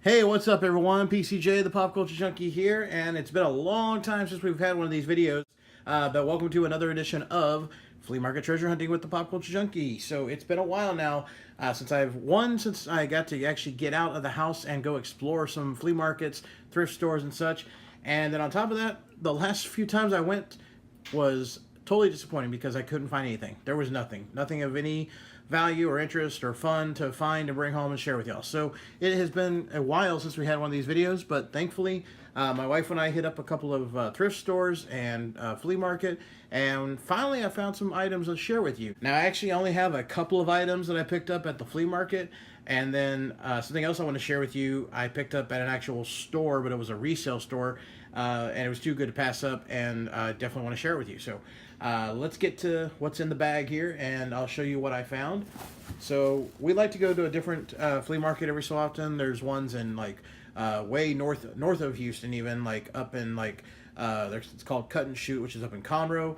Hey, what's up everyone? PCJ, the Pop Culture Junkie here, and it's been a long time since we've had one of these videos, but welcome to another edition of Flea Market Treasure Hunting with the Pop Culture Junkie. So it's been a while now since I got to actually get out of the house and go explore some flea markets, thrift stores and such, and then on top of that, the last few times I went was totally disappointing because I couldn't find anything. There was nothing of any value or interest or fun to find and bring home and share with y'all. So it has been a while since we had one of these videos, but thankfully my wife and I hit up a couple of thrift stores and flea market, and finally I found some items to share with you. Now I actually only have a couple of items that I picked up at the flea market, and then something else I want to share with you I picked up at an actual store, but it was a resale store, and it was too good to pass up, and I definitely want to share it with you. So let's get to what's in the bag here, and I'll show you what I found. So we like to go to a different flea market every so often. There's ones in like way north of Houston, even like up in like it's called Cut and Shoot, which is up in Conroe,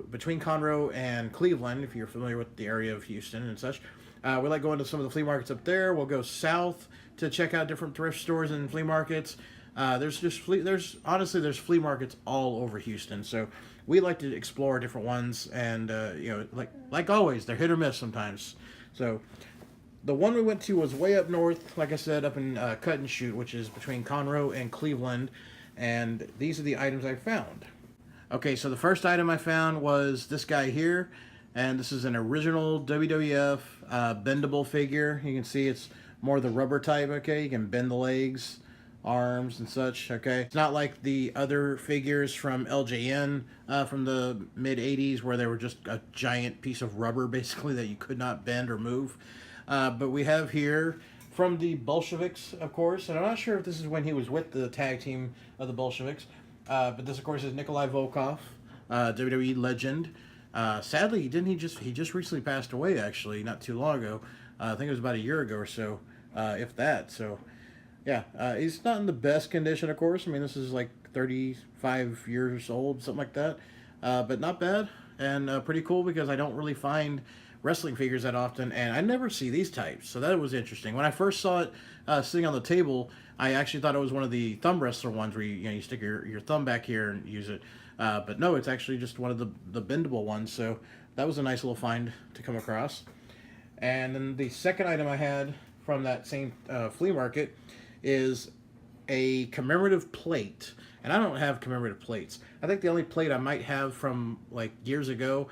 between Conroe and Cleveland, if you're familiar with the area of Houston and such. We like going to some of the flea markets up there. We'll go south to check out different thrift stores and flea markets. There's flea markets all over Houston, so we like to explore different ones, and like always, they're hit or miss sometimes. So the one we went to was way up north, like I said, up in Cut and Shoot, which is between Conroe and Cleveland, and these are the items I found. Okay, so the first item I found was this guy here, and this is an original WWF bendable figure. You can see it's more the rubber type. Okay, you can bend the legs, arms and such. Okay, it's not like the other figures from LJN from the mid 80s where they were just a giant piece of rubber basically that you could not bend or move, but we have here from the Bolsheviks, of course, and I'm not sure if this is when he was with the tag team of the Bolsheviks, but this of course is Nikolai Volkov, WWE legend. Sadly, he just recently passed away, actually, not too long ago. I think it was about a year ago or so, if that. So yeah, he's not in the best condition, of course. I mean, this is like 35 years old, something like that. But not bad, and pretty cool because I don't really find wrestling figures that often, and I never see these types. So that was interesting. When I first saw it sitting on the table, I actually thought it was one of the thumb wrestler ones where you stick your thumb back here and use it. But no, it's actually just one of the bendable ones. So that was a nice little find to come across. And then the second item I had from that same flea market is a commemorative plate, and I don't have commemorative plates. I think the only plate I might have from like years ago,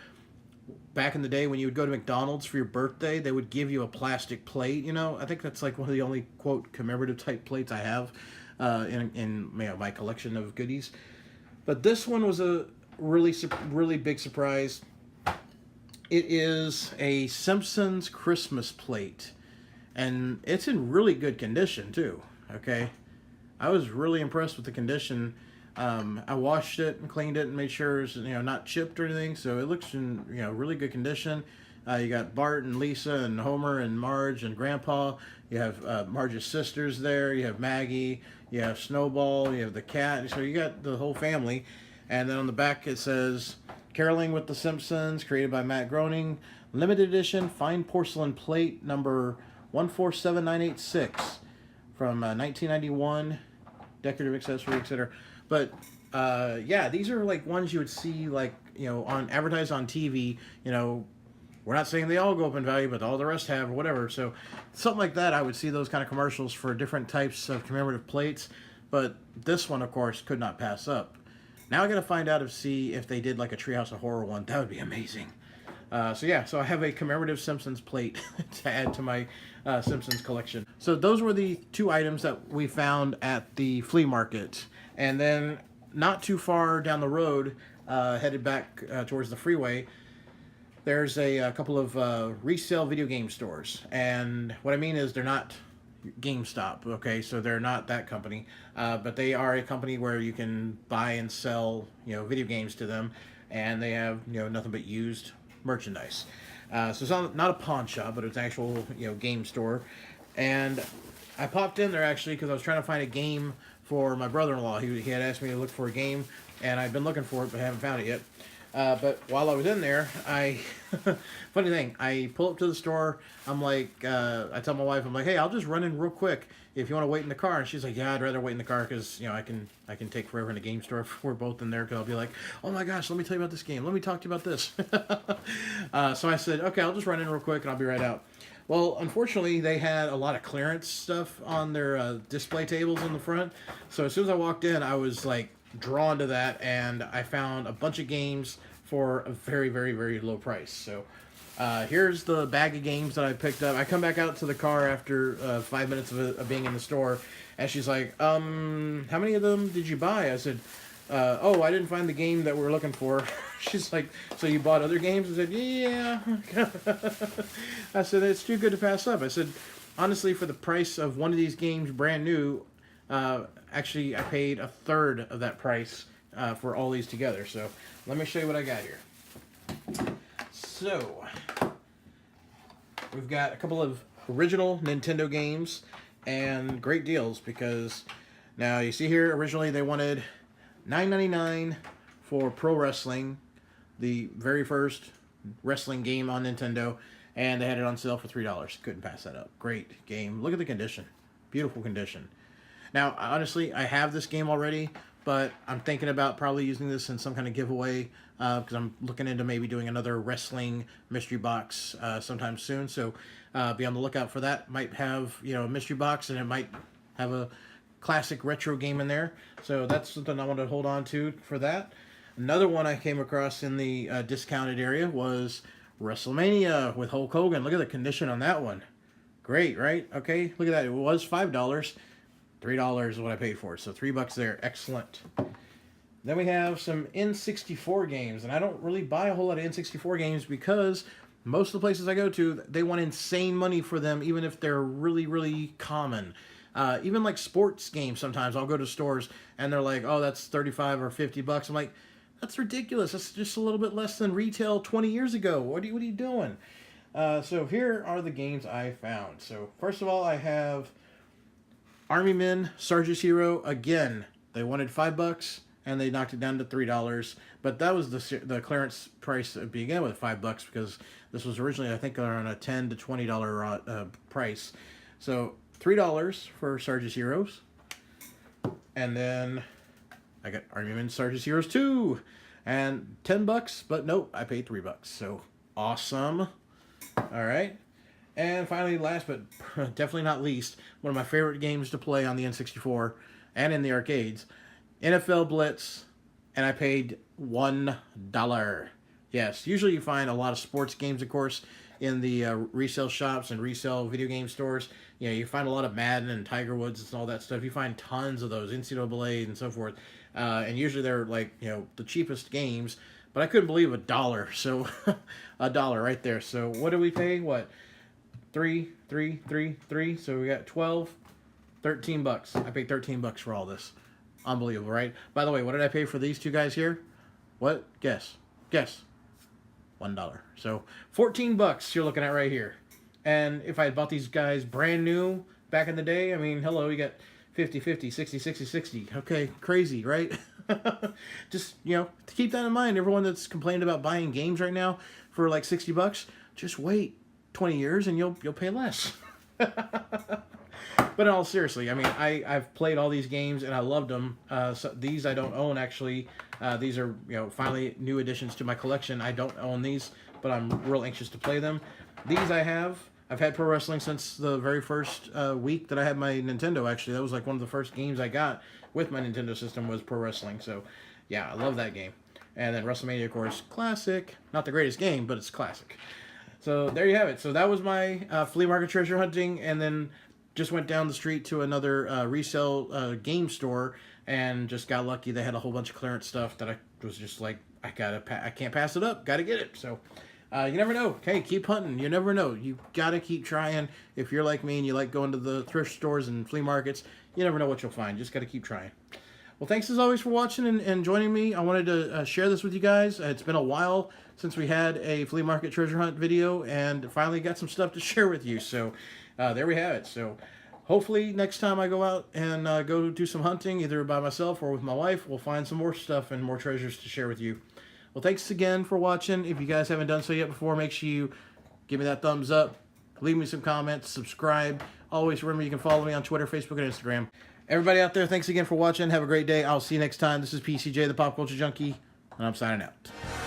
back in the day when you would go to McDonald's for your birthday, they would give you a plastic plate. I think that's like one of the only quote commemorative type plates I have in my collection of goodies. But this one was a really big surprise. It is a Simpsons Christmas plate, and it's in really good condition too. Okay, I was really impressed with the condition. I washed it and cleaned it and made sure it's not chipped or anything, so it looks in really good condition. You got Bart and Lisa and Homer and Marge and Grandpa. You have Marge's sisters there. You have Maggie. You have Snowball. You have the cat. So you got the whole family. And then on the back it says, "Caroling with the Simpsons, created by Matt Groening. Limited edition, fine porcelain plate number 147986 from 1991. Decorative accessory, etc." But yeah, these are like ones you would see like on advertised on TV. We're not saying they all go up in value, but all the rest have or whatever. So something like that, I would see those kind of commercials for different types of commemorative plates. But this one, of course, could not pass up. Now I got to find out see if they did like a Treehouse of Horror one. That would be amazing. So I have a commemorative Simpsons plate to add to my Simpsons collection. So those were the two items that we found at the flea market. And then not too far down the road, headed back towards the freeway, there's a couple of resale video game stores. And what I mean is they're not GameStop, okay? So they're not that company. But they are a company where you can buy and sell video games to them. And they have nothing but used merchandise. So it's not a pawn shop, but it's an actual game store. And I popped in there actually because I was trying to find a game for my brother-in-law. He had asked me to look for a game, and I've been looking for it but haven't found it yet. But while I was in there, funny thing, I pull up to the store. I'm like, I tell my wife, I'm like, hey, I'll just run in real quick if you want to wait in the car. And she's like, yeah, I'd rather wait in the car because, you know, I can take forever in the game store if we're both in there, because I'll be like, oh my gosh, let me tell you about this game. Let me talk to you about this. So I said, okay, I'll just run in real quick and I'll be right out. Well, unfortunately, they had a lot of clearance stuff on their display tables in the front. So as soon as I walked in, I was like drawn to that, and I found a bunch of games for a very, very, very low price. So here's the bag of games that I picked up. I come back out to the car after 5 minutes of being in the store, and she's like, how many of them did you buy? I said, oh, I didn't find the game that we're looking for. She's like, so you bought other games? I said, yeah. I said, it's too good to pass up. I said, honestly, for the price of one of these games brand new, actually, I paid a third of that price for all these together. So let me show you what I got here. So we've got a couple of original Nintendo games and great deals, because now you see here, originally they wanted $9.99 for Pro Wrestling, the very first wrestling game on Nintendo, and they had it on sale for $3. Couldn't pass that up. Great game. Look at the condition. Beautiful condition. Now, honestly, I have this game already, but I'm thinking about probably using this in some kind of giveaway, because I'm looking into maybe doing another wrestling mystery box sometime soon. So be on the lookout for that. Might have, you know, a mystery box, and it might have a classic retro game in there. So that's something I want to hold on to for that. Another one I came across in the discounted area was WrestleMania with Hulk Hogan. Look at the condition on that one. Great, right? Okay, look at that. It was $5. $3 is what I paid for it. So $3 there. Excellent. Then we have some N64 games. And I don't really buy a whole lot of N64 games because most of the places I go to, they want insane money for them, even if they're really, really common. Even like sports games, sometimes I'll go to stores and they're like, oh, that's 35 or $50. I'm like, that's ridiculous. That's just a little bit less than retail 20 years ago. What are you doing? So here are the games I found. So first of all, I have Army Men, Sarge's Hero. Again, they wanted $5 and they knocked it down to $3. But that was the clearance price to begin with, $5, because this was originally, I think, around a $10 to $20 price. So $3 for Sarge's Heroes. And then I got Army Men, Sarge's Heroes 2. And $10, but nope, I paid $3. So awesome. All right. And finally, last but definitely not least, one of my favorite games to play on the N64 and in the arcades, NFL Blitz, and I paid $1. Yes, usually you find a lot of sports games, of course, in the resale shops and resale video game stores. You know, you find a lot of Madden and Tiger Woods and all that stuff. You find tons of those, NCAA and so forth. And usually they're like, you know, the cheapest games. But I couldn't believe $1. So $1 right there. So what do we pay? What? 3. So we got 12, $13. I paid $13 for all this. Unbelievable, right? By the way, what did I pay for these two guys here? What? Guess. $1. So $14 you're looking at right here. And if I had bought these guys brand new back in the day, I mean, hello, you got 50, 50, 60, 60, 60. Okay, crazy, right? Just, you know, to keep that in mind, everyone that's complaining about buying games right now for like $60, just wait 20 years and you'll pay less. But in all seriously, I mean, I've played all these games and I loved them. So these I don't own, actually. These are, you know, finally new additions to my collection. I don't own these, but I'm real anxious to play them. These I have. I've had pro wrestling since the very first week that I had my Nintendo, actually. That was like one of the first games I got with my Nintendo system was pro wrestling. So, yeah, I love that game. And then WrestleMania, of course, classic. Not the greatest game, but it's classic. So, there you have it. So, that was my flea market treasure hunting. And then just went down the street to another resale game store and just got lucky. They had a whole bunch of clearance stuff that I was just like, I can't pass it up. Got to get it. So, you never know. Hey, keep hunting. You never know. You got to keep trying. If you're like me and you like going to the thrift stores and flea markets, you never know what you'll find. Just got to keep trying. Well, thanks as always for watching and joining me. I wanted to share this with you guys. It's been a while since we had a flea market treasure hunt video, and finally got some stuff to share with you. So there we have it. So hopefully next time I go out and go do some hunting, either by myself or with my wife, we'll find some more stuff and more treasures to share with you. Well, thanks again for watching. If you guys haven't done so yet before, make sure you give me that thumbs up, leave me some comments, subscribe. Always remember you can follow me on Twitter, Facebook, and Instagram. Everybody out there, thanks again for watching. Have a great day. I'll see you next time. This is PCJ, the Pop Culture Junkie, and I'm signing out.